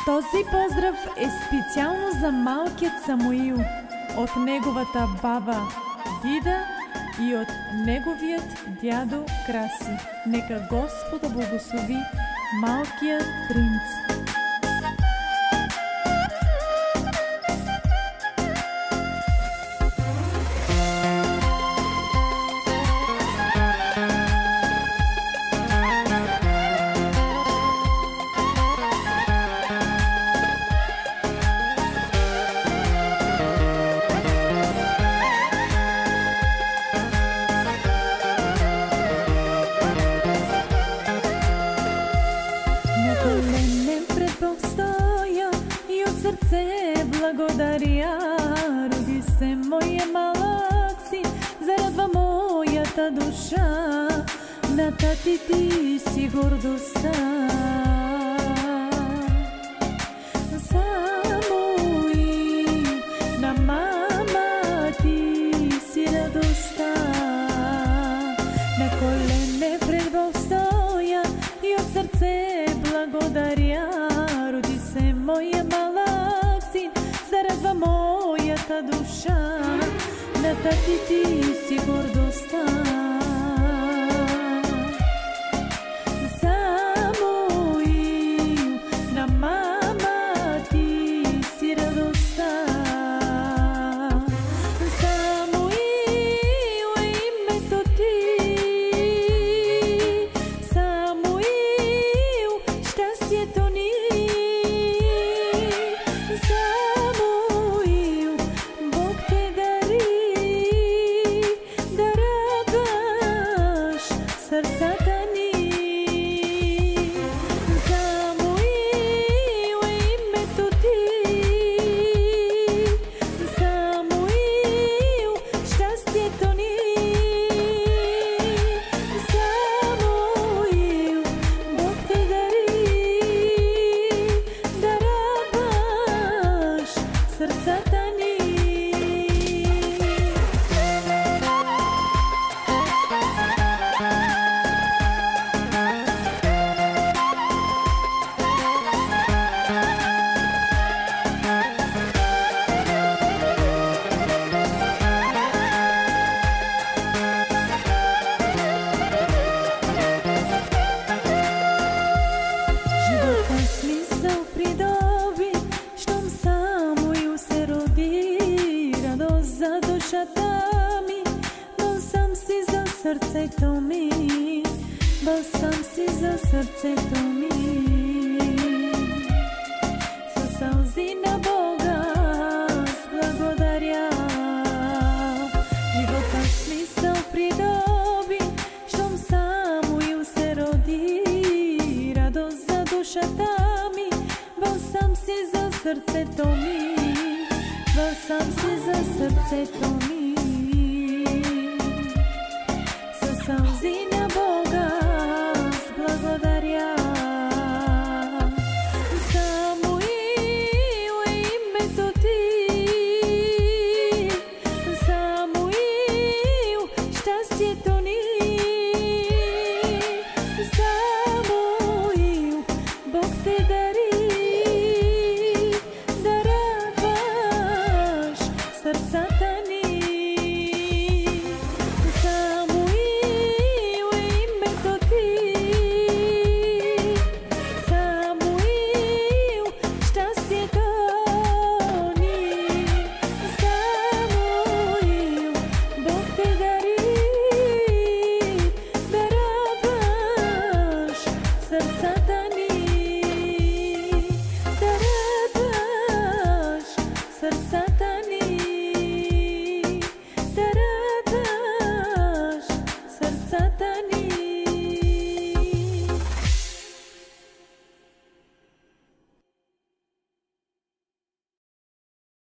Този поздрав е специално за малкият Самуил, от неговата баба Дида и от неговият дядо Краси. Нека Господа благослови малкият принц. Благодаря, роди се моя малък син, зарадва моята душа, на тати ти си гордостта. Самуил, на мама ти си радостта, на колене пред Бог стоя и от сърце благодаря, роди се моя малък син, зарадва моята душа, на тати ти си гордостта. Самуил, на мама ти си радостта. Самуил е името ти, Самуил, щастието ни. Сърцата ни, Самуил е името ти, Самуил, щастието ни. Самуил, Бог те дари, да радваш сърцата ни. Сърцето ми, балсам си за сърцето ми. Със сълзи на Бога аз благодаря. Живота смисъл придоби, щом Самуил се роди. Радост за душата ми, балсам си за сърцето ми, балсам си за сърцето ми.